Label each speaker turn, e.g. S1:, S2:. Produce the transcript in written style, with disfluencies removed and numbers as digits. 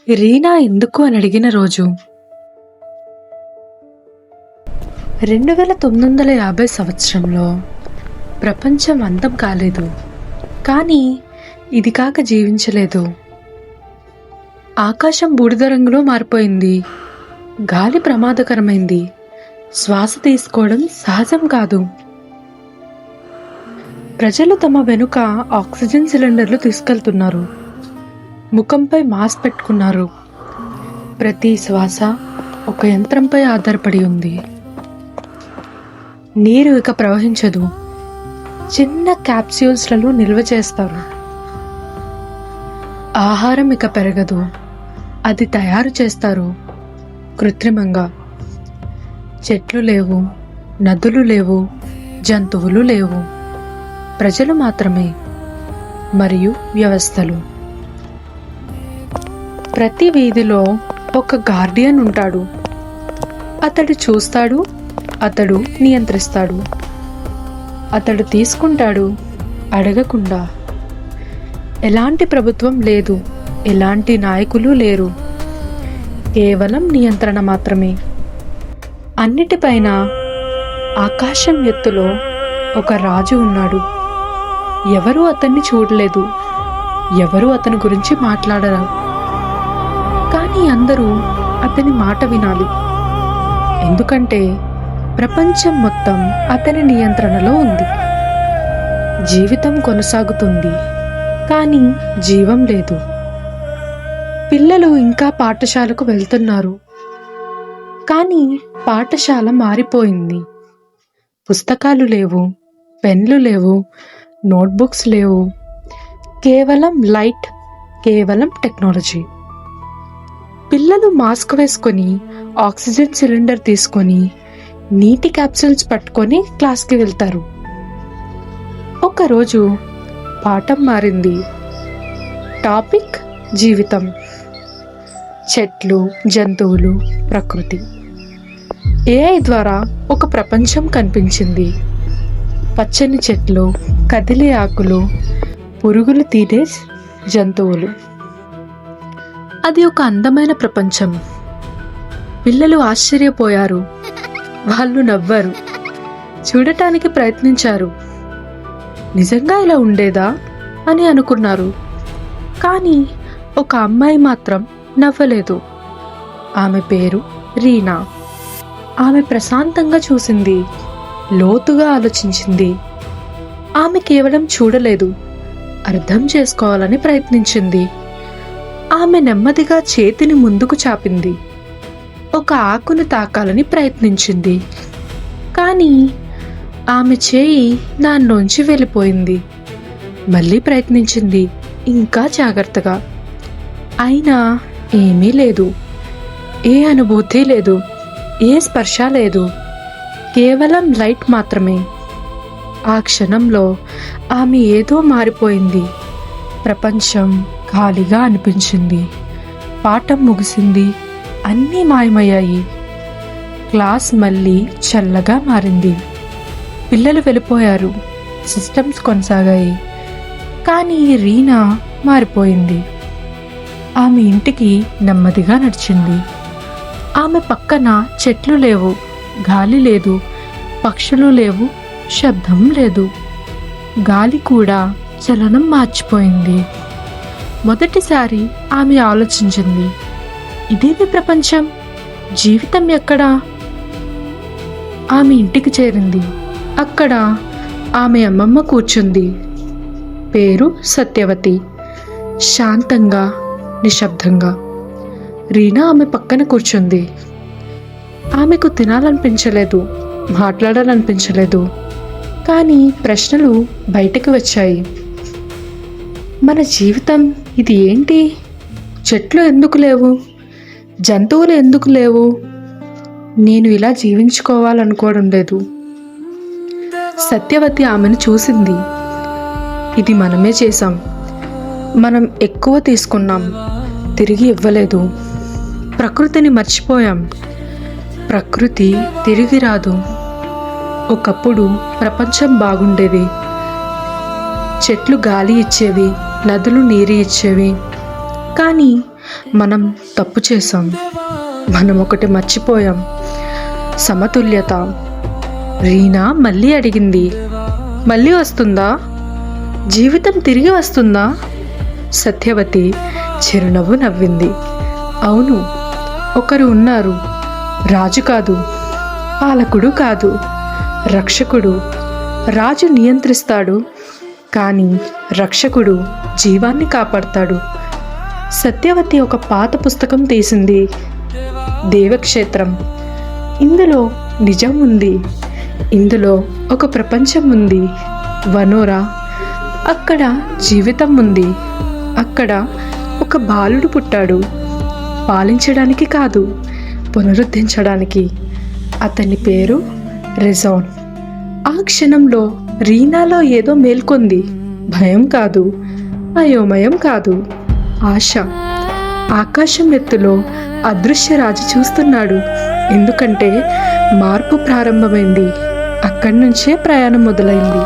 S1: రీనా ఎందుకు అని అడిగిన రోజు 2950 సంవత్సరంలో ప్రపంచం అంతం కాలేదు, కానీ ఇది కాక జీవించలేదు. ఆకాశం బూడిద రంగులో మారిపోయింది, గాలి ప్రమాదకరమైంది, శ్వాస తీసుకోవడం సహజం కాదు. ప్రజలు తమ వెనుక ఆక్సిజన్ సిలిండర్లు తీసుకెళ్తున్నారు, ముఖంపై మాస్క్ పెట్టుకున్నారు. ప్రతి శ్వాస ఒక యంత్రంపై ఆధారపడి ఉంది. నీరు ఇక ప్రవహించదు, చిన్న క్యాప్స్యూల్స్లలో నిల్వ చేస్తారు. ఆహారం ఇక పెరగదు, అది తయారు చేస్తారు కృత్రిమంగా. చెట్లు లేవు, నదులు లేవు, జంతువులు లేవు, ప్రజలు మాత్రమే మరియు వ్యవస్థలు. ప్రతి వీధిలో ఒక గార్డియన్ ఉంటాడు. అతడు చూస్తాడు, అతడు నియంత్రిస్తాడు, అతడు తీసుకుంటాడు అడగకుండా. ఎలాంటి ప్రభుత్వం లేదు, ఎలాంటి నాయకులు లేరు, కేవలం నియంత్రణ మాత్రమే. అన్నిటిపైన ఆకాశం ఎత్తులో ఒక రాజు ఉన్నాడు. ఎవరూ అతన్ని చూడలేదు, ఎవరూ అతని గురించి మాట్లాడరు, కానీ అందరూ అతని మాట వినాలి. ఎందుకంటే ప్రపంచం మొత్తం అతని నియంత్రణలో ఉంది. జీవితం కొనసాగుతుంది, కానీ జీవం లేదు. పిల్లలు ఇంకా పాఠశాలకు వెళ్తున్నారు, కానీ పాఠశాల మారిపోయింది. పుస్తకాలు లేవు, పెన్లు లేవు, నోట్బుక్స్ లేవు, కేవలం లైట్, కేవలం టెక్నాలజీ. పిల్లలు మాస్క్ వేసుకొని, ఆక్సిజన్ సిలిండర్ తీసుకొని, నీటి క్యాప్సూల్స్ పట్టుకొని క్లాస్కి వెళ్తారు. ఒకరోజు పాఠం మారింది. టాపిక్ జీవితం, చెట్లు, జంతువులు, ప్రకృతి. ఏఐ ద్వారా ఒక ప్రపంచం కనిపించింది. పచ్చని చెట్లు, కదిలే ఆకులు, పురుగులు తినే జంతువులు. అది ఒక అందమైన ప్రపంచం. పిల్లలు ఆశ్చర్యపోయారు, వాళ్ళు నవ్వారు, చూడటానికి ప్రయత్నించారు. నిజంగా ఇలా ఉండేదా అని అనుకున్నారు. కానీ ఒక అమ్మాయి మాత్రం నవ్వలేదు. ఆమె పేరు రీనా. ఆమె ప్రశాంతంగా చూసింది, లోతుగా ఆలోచించింది. ఆమె కేవలం చూడలేదు, అర్థం చేసుకోవాలని ప్రయత్నించింది. ఆమె నెమ్మదిగా చేతిని ముందుకు చాపింది, ఒక ఆకును తాకాలని ప్రయత్నించింది. కానీ ఆమె చేయి దానిలోంచి వెళ్ళిపోయింది. మళ్ళీ ప్రయత్నించింది, ఇంకా జాగ్రత్తగా. అయినా ఏమీ లేదు, ఏ అనుభూతి లేదు, ఏ స్పర్శ లేదు, కేవలం లైట్ మాత్రమే. ఆ క్షణంలో ఆమె ఏదో మారిపోయింది. ప్రపంచం ఖాళీగా అనిపించింది. పాఠం ముగిసింది, అన్నీ మాయమయ్యాయి. క్లాస్ మళ్ళీ చల్లగా మారింది. పిల్లలు వెళ్ళిపోయారు, సిస్టమ్స్ కొనసాగాయి. కానీ రీనా మారిపోయింది. ఆమె ఇంటికి నెమ్మదిగా నడిచింది. ఆమె పక్కన చెట్లు లేవు, గాలి లేదు, పక్షులు లేవు, శబ్దం లేదు. గాలి కూడా చలనం మార్చిపోయింది. మొదటిసారి ఆమె ఆలోచించింది, ఇదేమి ప్రపంచం, జీవితం ఎక్కడా? ఆమె ఇంటికి చేరింది. అక్కడ ఆమె అమ్మమ్మ కూర్చుంది. పేరు సత్యవతి. శాంతంగా, నిశ్శబ్దంగా. రీనా ఆమె పక్కన కూర్చుంది. ఆమెకు తినాలనిపించలేదు, మాట్లాడాలనిపించలేదు, కానీ ప్రశ్నలు బయటకు వచ్చాయి. మన జీవితం ఇది ఏంటి? చెట్లు ఎందుకు లేవు? జంతువులు ఎందుకు లేవు? నేను ఇలా జీవించుకోవాలనుకోవడం లేదు. సత్యవతి ఆమెను చూసింది. ఇది మనమే చేశాం, మనం ఎక్కువ తీసుకున్నాం, తిరిగి ఇవ్వలేదు. ప్రకృతిని మర్చిపోయాం, ప్రకృతి తిరిగి రాదు. ఒకప్పుడు ప్రపంచం బాగుండేది. చెట్లు గాలి ఇచ్చేవి, నదులు నీరు ఇచ్చేవి. కానీ మనం తప్పు చేశాం. మనం ఒకటి మర్చిపోయాం, సమతుల్యత. రీనా మళ్ళీ అడిగింది, మళ్ళీ వస్తుందా? జీవితం తిరిగి వస్తుందా? సత్యవతి చిరునవ్వు నవ్వింది. అవును, ఒకరు ఉన్నారు. రాజు కాదు, పాలకుడు కాదు, రక్షకుడు. రాజు నియంత్రిస్తాడు, కానీ రక్షకుడు జీవాన్ని కాపాడతాడు. సత్యవతి ఒక పాత పుస్తకం తీసింది. దేవక్షేత్రం. ఇందులో నిజం ఉంది. ఇందులో ఒక ప్రపంచం ఉంది. వనోరా, అక్కడ జీవితం ఉంది. అక్కడ ఒక బాలుడు పుట్టాడు, పాలించడానికి కాదు, పునరుద్ధరించడానికి. అతని పేరు రెజాన్. ఆ క్షణంలో రీనాలో ఏదో మేల్కొంది. భయం కాదు, అయోమయం కాదు, ఆశ. ఆకాశం ఎత్తులో అదృశ్య రాజు చూస్తున్నాడు. ఎందుకంటే మార్పు ప్రారంభమైంది. అక్కడి నుంచే ప్రయాణం మొదలైంది.